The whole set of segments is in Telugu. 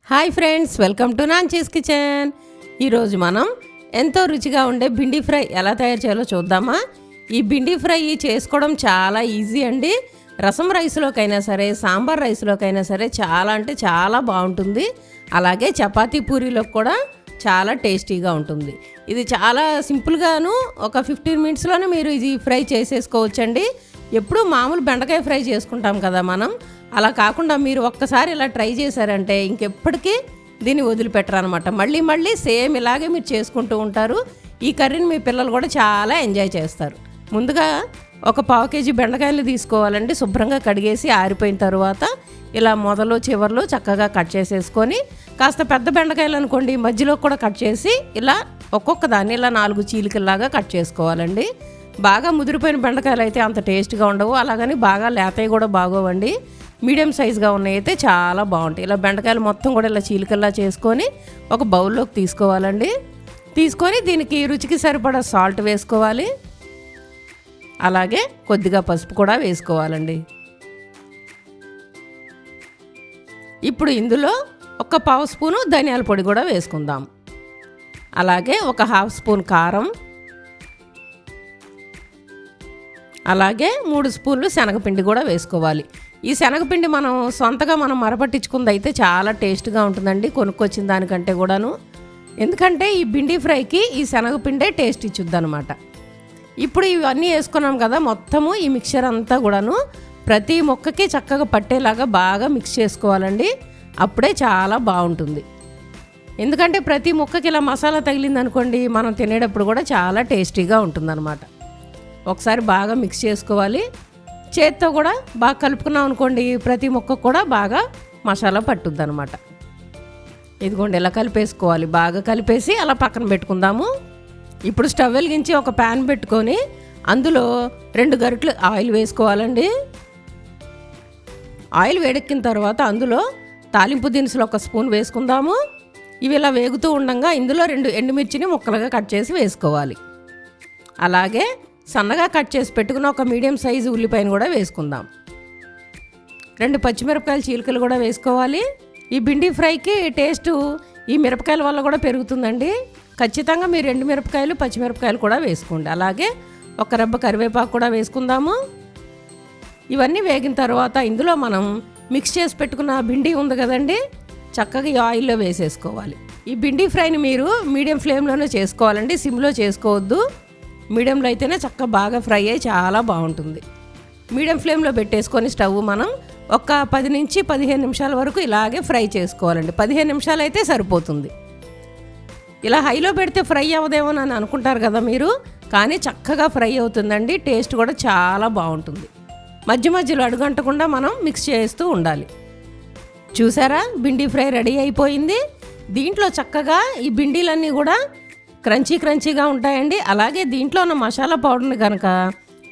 Hi friends, welcome to Nanchi's kitchen. ఈరోజు మనం ఎంతో రుచిగా ఉండే భిండి ఫ్రై ఎలా తయారు చేయాలో చూద్దామా. ఈ భిండి ఫ్రై చేసుకోవడం చాలా ఈజీ అండి. రసం రైస్లోకైనా సరే, సాంబార్ రైస్లోకైనా సరే చాలా అంటే చాలా బాగుంటుంది. అలాగే చపాతీ పూరీలోకి కూడా చాలా టేస్టీగా ఉంటుంది. ఇది చాలా సింపుల్గాను ఒక 15 మినిట్స్లోనే మీరు ఇది ఫ్రై చేసేసుకోవచ్చండి. ఎప్పుడు మామూలు బెండకాయ ఫ్రై చేసుకుంటాం కదా మనం, అలా కాకుండా మీరు ఒక్కసారి ఇలా ట్రై చేశారంటే ఇంకెప్పటికీ దీన్ని వదిలిపెట్టరు అనమాట. మళ్ళీ మళ్ళీ సేమ్ ఇలాగే మీరు చేసుకుంటూ ఉంటారు. ఈ కర్రీని మీ పిల్లలు కూడా చాలా ఎంజాయ్ చేస్తారు. ముందుగా ఒక 1/4 కేజీ బెండకాయలు తీసుకోవాలండి. శుభ్రంగా కడిగేసి ఆరిపోయిన తర్వాత ఇలా మొదలు చివర్లు చక్కగా కట్ చేసేసుకొని, కాస్త పెద్ద బెండకాయలు అనుకోండి మధ్యలో కూడా కట్ చేసి ఇలా ఒక్కొక్క దాన్ని ఇలా 4 చీలికల్లాగా కట్ చేసుకోవాలండి. బాగా ముదిరిపోయిన బెండకాయలు అయితే అంత టేస్ట్గా ఉండవు, అలాగని బాగా లేతవి కూడా బాగోవండి. మీడియం సైజుగా ఉన్నాయి అయితే చాలా బాగుంటాయి. ఇలా బెండకాయలు మొత్తం కూడా ఇలా చీలికల్లా చేసుకొని ఒక బౌల్లోకి తీసుకోవాలండి. తీసుకొని దీనికి రుచికి సరిపడా సాల్ట్ వేసుకోవాలి. అలాగే కొద్దిగా పసుపు కూడా వేసుకోవాలండి. ఇప్పుడు ఇందులో ఒక 1/2 స్పూను ధనియాల పొడి కూడా వేసుకుందాం. అలాగే ఒక 1/2 స్పూన్ కారం, అలాగే 3 స్పూన్లు శనగపిండి కూడా వేసుకోవాలి. ఈ శనగపిండి మనం సొంతగా మరపట్టించుకుంది అయితే చాలా టేస్ట్గా ఉంటుందండి కొనుక్కొచ్చిన దానికంటే కూడాను. ఎందుకంటే ఈ భిండి ఫ్రైకి ఈ శనగపిండే టేస్ట్ ఇచ్చుద్ది అనమాట. ఇప్పుడు ఇవన్నీ వేసుకున్నాం కదా, మొత్తము ఈ మిక్చర్ అంతా కూడాను ప్రతి ముక్కకి చక్కగా పట్టేలాగా బాగా మిక్స్ చేసుకోవాలండి. అప్పుడే చాలా బాగుంటుంది. ఎందుకంటే ప్రతి ముక్కకి ఇలా మసాలా తగిలింది అనుకోండి, మనం తినేటప్పుడు కూడా చాలా టేస్టీగా ఉంటుందన్నమాట. ఒకసారి బాగా మిక్స్ చేసుకోవాలి. చేత్తో కూడా బాగా కలుపుకున్నాం అనుకోండి, ప్రతి ముక్క కూడా బాగా మసాలా పట్టుద్ది అనమాట. ఇదిగోండి ఇలా కలిపేసుకోవాలి. బాగా కలిపేసి అలా పక్కన పెట్టుకుందాము. ఇప్పుడు స్టవ్ వెలిగించి ఒక ప్యాన్ పెట్టుకొని అందులో 2 గరిటెలు ఆయిల్ వేసుకోవాలండి. ఆయిల్ వేడెక్కిన తర్వాత అందులో తాలింపు దినుసులు 1 స్పూన్ వేసుకుందాము. ఇవి ఇలా వేగుతూ ఉండగా ఇందులో 2 ఎండుమిర్చిని ముక్కలుగా కట్ చేసి వేసుకోవాలి. అలాగే సన్నగా కట్ చేసి పెట్టుకున్న ఒక మీడియం సైజు ఉల్లిపాయను కూడా వేసుకుందాం. 2 పచ్చిమిరపకాయల చీలికలు కూడా వేసుకోవాలి. ఈ భిండి ఫ్రైకి టేస్టు ఈ మిరపకాయల వల్ల కూడా పెరుగుతుందండి. ఖచ్చితంగా మీరు 2 మిరపకాయలు పచ్చిమిరపకాయలు కూడా వేసుకోండి. అలాగే 1 రెబ్బ కరివేపాకు కూడా వేసుకుందాము. ఇవన్నీ వేగిన తర్వాత ఇందులో మనం మిక్స్ చేసి పెట్టుకున్న భిండి ఉంది కదండి, చక్కగా ఈ ఆయిల్లో వేసేసుకోవాలి. ఈ భిండి ఫ్రైని మీరు మీడియం ఫ్లేమ్లోనే చేసుకోవాలండి, సిమ్లో చేసుకోవద్దు. మీడియంలో అయితేనే చక్కగా బాగా ఫ్రై అయ్యి చాలా బాగుంటుంది. మీడియం ఫ్లేమ్లో పెట్టేసుకొని స్టవ్ మనం ఒక 10 నుంచి 15 నిమిషాల వరకు ఇలాగే ఫ్రై చేసుకోవాలండి. 15 నిమిషాలు అయితే సరిపోతుంది. ఇలా హైలో పెడితే ఫ్రై అవ్వదేమో అని అనుకుంటారు కదా మీరు, కానీ చక్కగా ఫ్రై అవుతుందండి. టేస్ట్ కూడా చాలా బాగుంటుంది. మధ్య మధ్యలో అడుగంటకుండా మనం మిక్స్ చేస్తూ ఉండాలి. చూసారా, భిండి ఫ్రై రెడీ అయిపోయింది. దీంట్లో చక్కగా ఈ భిండీలన్నీ కూడా క్రంచీగా ఉంటాయండి. అలాగే దీంట్లో ఉన్న మసాలా పౌడర్ని కనుక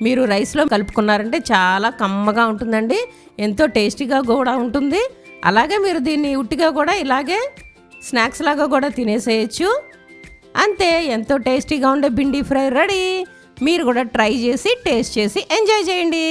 మీరు రైస్లో కలుపుకున్నారంటే చాలా కమ్మగా ఉంటుందండి. ఎంతో టేస్టీగా కూడా ఉంటుంది. అలాగే మీరు దీన్ని ఉట్టిగా కూడా ఇలాగే స్నాక్స్ లాగా కూడా తినేసేయచ్చు. అంతే, ఎంతో టేస్టీగా ఉండే భిండి ఫ్రై రెడీ. మీరు కూడా ట్రై చేసి టేస్ట్ చేసి ఎంజాయ్ చేయండి.